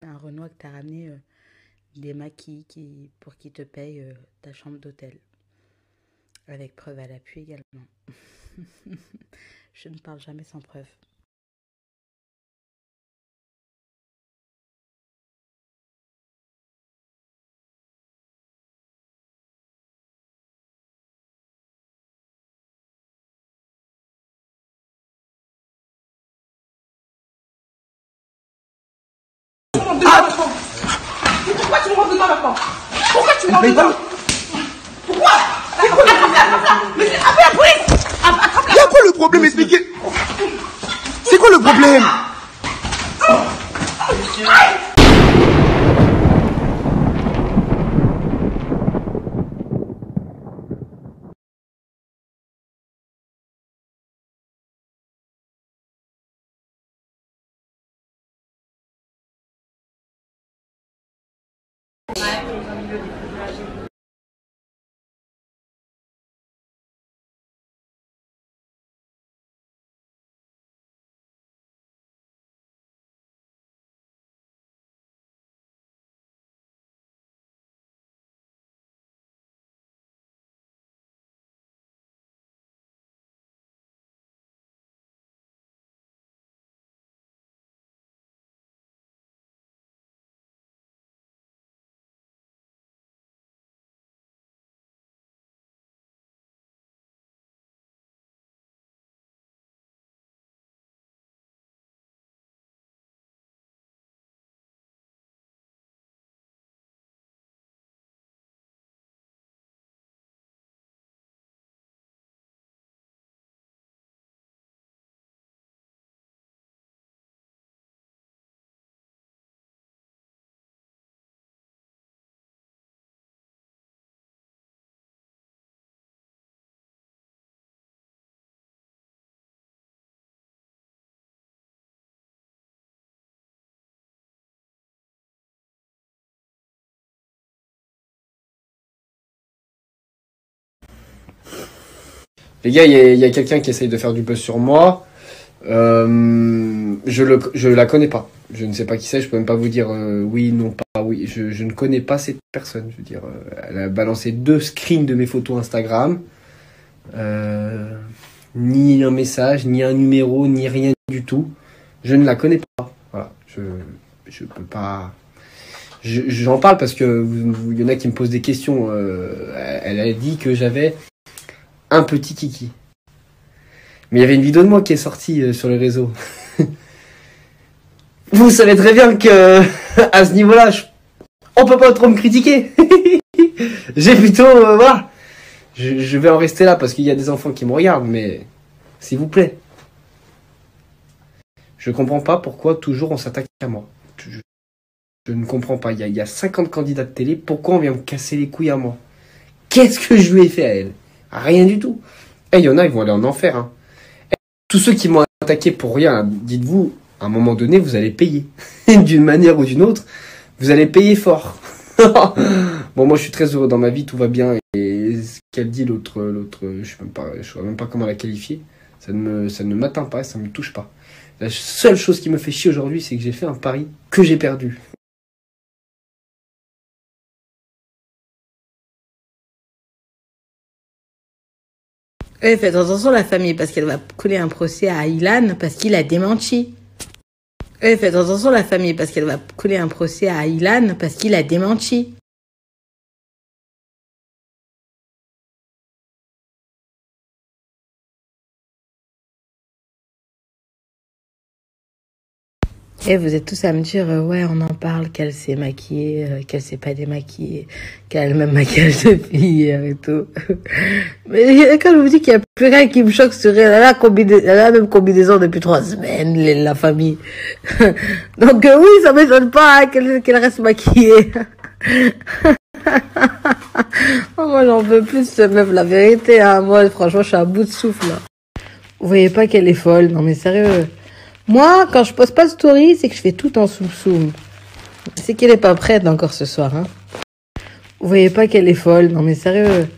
Un Renoir que t'as ramené des maquis pour qu'il te paye ta chambre d'hôtel. Avec preuve à l'appui également. Je ne parle jamais sans preuve. Pourquoi tu me rentres dedans maintenant? Pourquoi tu me rentres dedans? Pourquoi? Mais appelle la police! Il y a quoi le problème? Expliquez. C'est quoi le problème? Les gars, il y a quelqu'un qui essaye de faire du buzz sur moi. Je la connais pas. Je ne sais pas qui c'est. Je peux même pas vous dire oui, non, pas oui. Je ne connais pas cette personne. Je veux dire, elle a balancé 2 screens de mes photos Instagram. Ni un message, ni un numéro, ni rien du tout. Je ne la connais pas. Voilà. Je peux pas. J'en parle parce que il y en a qui me posent des questions. Elle a dit que j'avais un petit kiki. Mais il y avait une vidéo de moi qui est sortie sur les réseaux. Vous savez très bien que à ce niveau-là, on peut pas trop me critiquer. J'ai plutôt voilà. Je vais en rester là parce qu'il y a des enfants qui me regardent, mais s'il vous plaît. Je comprends pas pourquoi toujours on s'attaque à moi. Je ne comprends pas. Il y a 50 candidats de télé, pourquoi on vient me casser les couilles à moi? Qu'est-ce que je lui ai fait à elle? Rien du tout. Et il y en a, ils vont aller en enfer. Hein. Tous ceux qui m'ont attaqué pour rien, dites-vous, à un moment donné, vous allez payer. D'une manière ou d'une autre, vous allez payer fort. Bon, moi, je suis très heureux dans ma vie, tout va bien. Et ce qu'elle dit, l'autre, je sais même pas comment la qualifier. Ça ne m'atteint pas, ça ne me touche pas. La seule chose qui me fait chier aujourd'hui, c'est que j'ai fait un pari que j'ai perdu. Faites attention la famille parce qu'elle va couler un procès à Ilan parce qu'il a démenti. Faites attention la famille parce qu'elle va couler un procès à Ilan parce qu'il a démenti. Et vous êtes tous à me dire, ouais, on en parle, qu'elle s'est maquillée, qu'elle s'est pas démaquillée, qu'elle a le même maquillage de fille et tout. Mais quand je vous dis qu'il y a plus rien qui me choque sur elle, elle a la même combinaison depuis 3 semaines, la famille. Donc oui, ça m'étonne pas hein, qu'elle reste maquillée. Oh, moi, j'en peux plus, cette meuf, la vérité. Hein. Moi, franchement, je suis à bout de souffle. Là. Vous voyez pas qu'elle est folle? Non, mais sérieux. Moi, quand je poste pas de story, c'est que je fais tout en soum-soum. C'est qu'elle est pas prête encore ce soir. Hein. Vous voyez pas qu'elle est folle? Non, mais sérieux.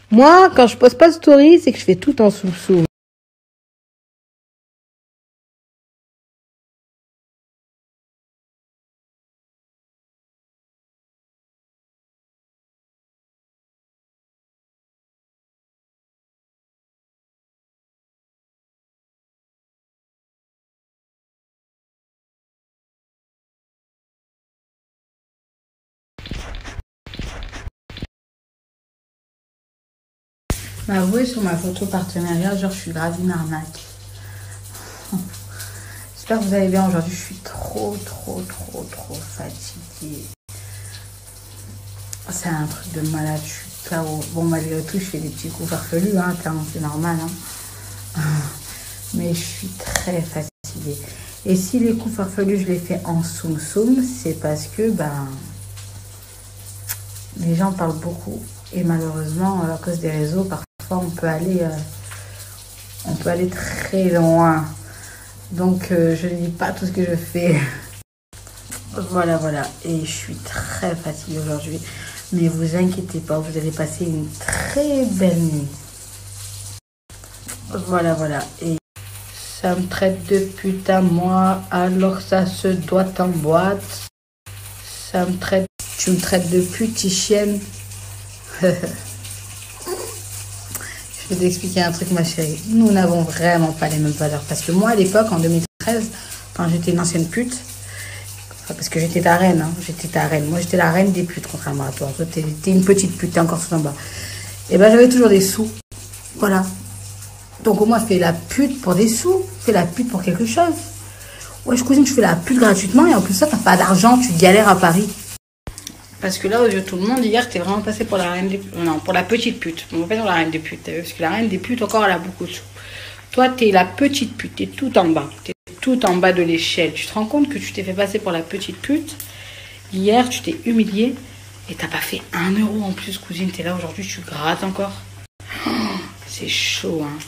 Moi, quand je poste pas de story, c'est que je fais tout en soum-soum. M'avouer sur ma photo partenariat, genre je suis grave une arnaque. J'espère que vous allez bien aujourd'hui. Je suis trop fatiguée. C'est un truc de malade, je suis KO. Bon, malgré tout, je fais des petits coups farfelus, hein, c'est normal. Hein. Mais je suis très fatiguée. Et si les coups farfelus, je les fais en soum-soum, c'est parce que les gens parlent beaucoup. Et malheureusement, à cause des réseaux, parfois on peut aller très loin. Donc je ne dis pas tout ce que je fais. Voilà. Et je suis très fatiguée aujourd'hui. Mais vous inquiétez pas, vous allez passer une très belle nuit. Voilà. Et ça me traite de putain moi, alors ça se doit en boîte. Tu me traites de putichienne. Je vais t'expliquer un truc, ma chérie. Nous n'avons vraiment pas les mêmes valeurs. Parce que moi, à l'époque, en 2013, quand j'étais une ancienne pute, parce que j'étais ta reine, hein, Moi, j'étais la reine des putes, contrairement à toi. Toi, t'es une petite pute, t'es encore sous en bas. Et j'avais toujours des sous. Voilà. Donc, au moins, fais la pute pour des sous. Fais la pute pour quelque chose. Ouais, cousine, tu fais la pute gratuitement. Et en plus, ça, t'as pas d'argent. Tu galères à Paris. Parce que là, aux yeux de tout le monde, hier, t'es vraiment passé pour la reine des putes. Non, pour la petite pute. On va pas dire la reine des putes. Parce que la reine des putes, encore, elle a beaucoup de sous. Toi, t'es la petite pute. T'es tout en bas. T'es tout en bas de l'échelle. Tu te rends compte que tu t'es fait passer pour la petite pute. Hier, tu t'es humiliée. Et t'as pas fait 1 euro en plus, cousine. T'es là aujourd'hui, tu grattes encore. Oh, c'est chaud, hein.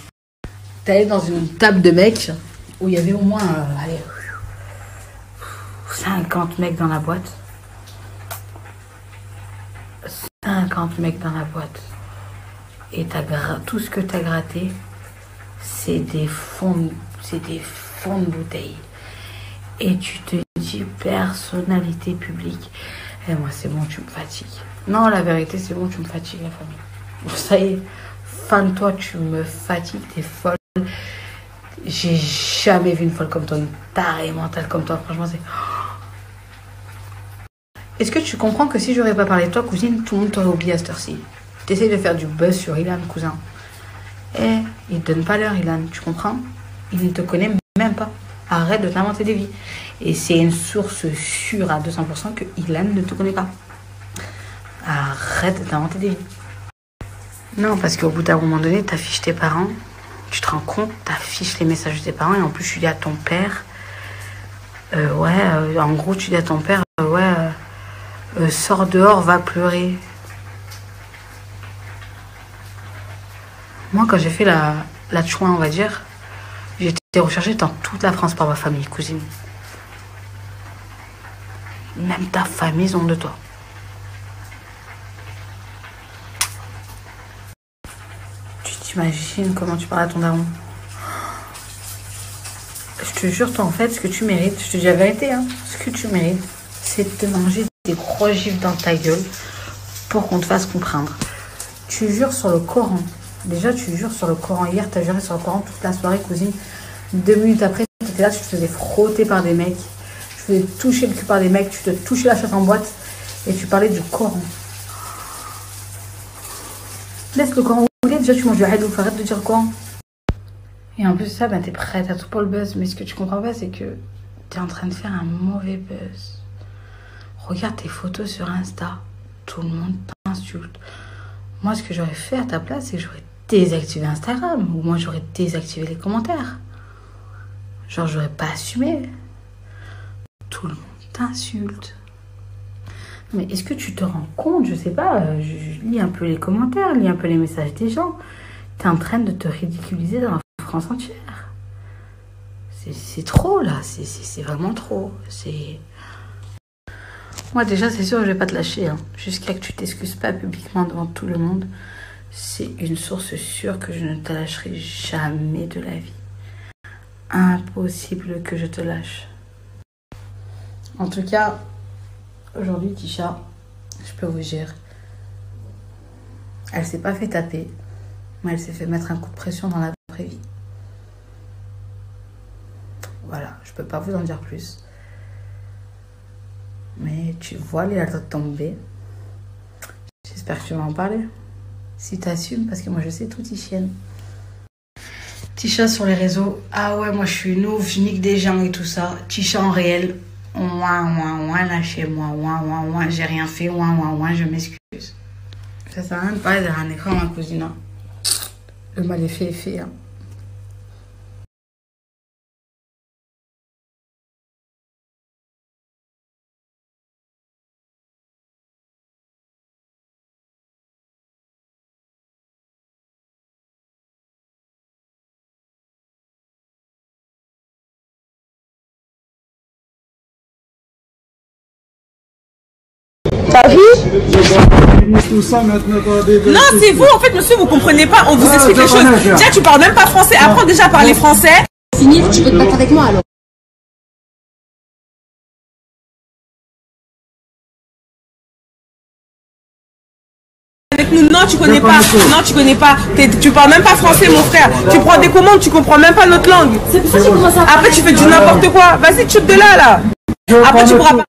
T'es allée dans une table de mecs où il y avait au moins, 50 mecs dans la boîte. 50 mecs dans la boîte. Et tout ce que t'as gratté, c'est des fonds de bouteille. Et tu te dis personnalité publique. Et moi, c'est bon, tu me fatigues. Non, la vérité, c'est bon, tu me fatigues, la famille. Ça y est, fan de toi, tu me fatigues, t'es folle. J'ai jamais vu une folle comme toi, une tarée mentale comme toi. Franchement, c'est... Est-ce que tu comprends que si j'aurais pas parlé de toi, cousine, tout le monde t'aurait oublié à cette heure-ci? T'essayes de faire du buzz sur Ilan, cousin. Eh, il te donne pas l'heure, Ilan, tu comprends? Il ne te connaît même pas. Arrête de t'inventer des vies. Et c'est une source sûre à 200% que Ilan ne te connaît pas. Arrête de t'inventer des vies. Non, parce qu'au bout d'un moment donné, t'affiches tes parents. Tu te rends compte, t'affiches les messages de tes parents. Et en plus, tu dis à ton père... en gros, tu dis à ton père... sors dehors, va pleurer. Moi, quand j'ai fait la chouin, on va dire, j'ai été recherchée dans toute la France par ma famille, cousine. Même ta famille, ils ont de toi. Tu t'imagines comment tu parles à ton daron? Je te jure, toi, en fait, ce que tu mérites, je te dis la vérité, hein, ce que tu mérites, c'est de te manger des gros gifles dans ta gueule pour qu'on te fasse comprendre. Tu jures sur le Coran. Déjà, tu jures sur le Coran. Hier, tu as juré sur le Coran toute la soirée, cousine. 2 minutes après, tu étais là, tu te faisais frotter par des mecs. Tu faisais toucher le cul par des mecs. Tu te touchais la chatte en boîte. Et tu parlais du Coran. Laisse le Coran rouler. Déjà, tu manges du hadouf. Arrête de dire le Coran. Et en plus de ça, t'es prête à tout pour le buzz. Mais ce que tu comprends pas, c'est que t'es en train de faire un mauvais buzz. Regarde tes photos sur Insta. Tout le monde t'insulte. Moi, ce que j'aurais fait à ta place, c'est que j'aurais désactivé Instagram. Ou moi, j'aurais désactivé les commentaires. Genre, j'aurais pas assumé. Tout le monde t'insulte. Mais est-ce que tu te rends compte? Je sais pas, je lis un peu les commentaires, lis un peu les messages des gens. T'es en train de te ridiculiser dans la France entière. C'est trop, là. C'est vraiment trop. C'est... Moi, déjà, c'est sûr que je vais pas te lâcher. Hein. Jusqu'à que tu t'excuses pas publiquement devant tout le monde. C'est une source sûre que je ne te lâcherai jamais de la vie. Impossible que je te lâche. En tout cas, aujourd'hui, Tisha, je peux vous dire, elle s'est pas fait taper, mais elle s'est fait mettre un coup de pression dans la vraie vie. Voilà, je peux pas vous en dire plus. Mais tu vois les lettres tomber. J'espère que tu vas en parler. Si t'assumes, parce que moi je sais tout, Tichienne. Tisha sur les réseaux. Ah ouais, moi je suis une ouf, je nique des gens et tout ça. Tisha en réel. Ouin, lâchez-moi. J'ai rien fait. Je m'excuse. Ça sert à rien de parler derrière un écran, ma cousine. Hein. Le mal est fait. Hein. T'as vu? Tout ça maintenant. Non, c'est vous, en fait, monsieur, vous comprenez pas. On vous explique les choses. Déjà, tu parles même pas français. Apprends déjà à parler français. Fini, tu peux te battre avec moi alors. Avec nous, non, tu connais pas. Non, tu connais pas. Tu parles même pas français, mon frère. Tu prends des commandes, tu comprends même pas notre langue. C'est pour ça que tu commences à parler. Après, tu fais du n'importe quoi. Vas-y, chute de là. Après, tu pourras pas.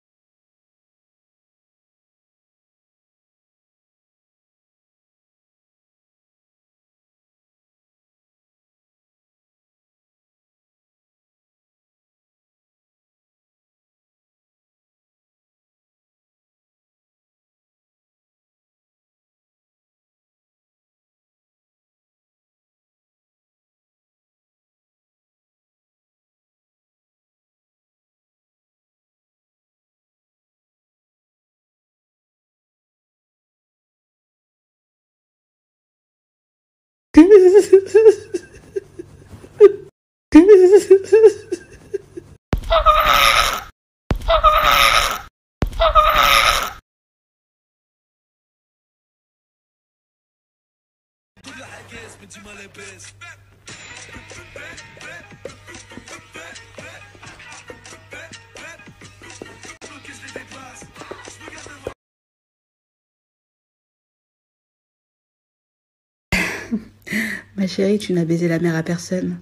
Ma chérie, tu n'as baisé la mère à personne.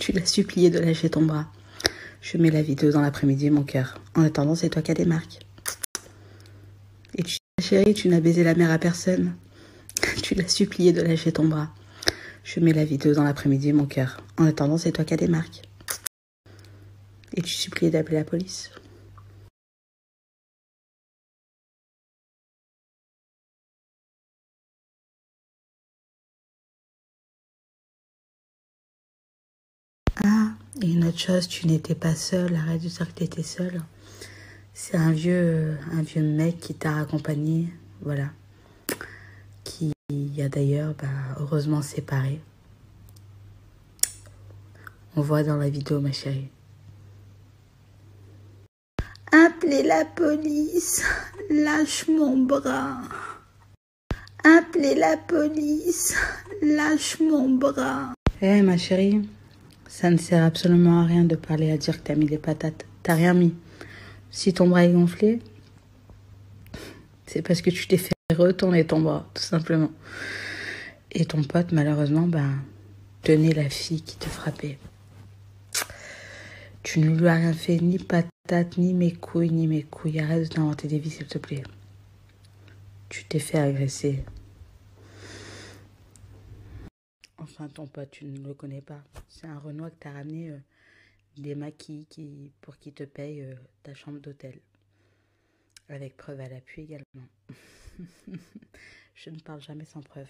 Tu l'as supplié de lâcher ton bras. Je mets la vidéo dans l'après-midi, mon cœur. En attendant, c'est toi qui as des marques. Et ma chérie, tu n'as baisé la mère à personne. Tu l'as supplié de lâcher ton bras. Je mets la vidéo dans l'après-midi, mon cœur. En attendant, c'est toi qui as des marques. Et tu suppliais d'appeler la police. Ah, et une autre chose, tu n'étais pas seule. Arrête de dire que tu étais seule. C'est un vieux mec qui t'a accompagné, voilà. Qui a d'ailleurs, heureusement séparé. On voit dans la vidéo, ma chérie. Appelez la police. Lâche mon bras. Appelez la police. Lâche mon bras. Eh, ma chérie, ça ne sert absolument à rien de parler à dire que t'as mis les patates. T'as rien mis. Si ton bras est gonflé, c'est parce que tu t'es fait retourner ton bras, tout simplement. Et ton pote, malheureusement, tenait la fille qui te frappait. Tu ne lui as rien fait, ni patate, ni mes couilles. Arrête de t'inventer des vies, s'il te plaît. Tu t'es fait agresser. Enfin, ton pote, tu ne le connais pas. C'est un Renoir que t'as ramené des maquis pour qu'il te paye ta chambre d'hôtel. Avec preuve à l'appui également. Je ne parle jamais sans preuve.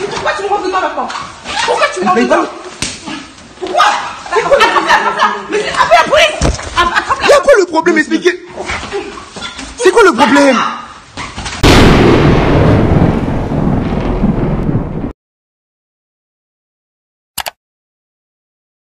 Pourquoi tu me rentres dedans maintenant? Pourquoi tu me rentres dedans? Pourquoi? Mais appelle la police! Y'a quoi le problème? Expliquez. C'est quoi le problème?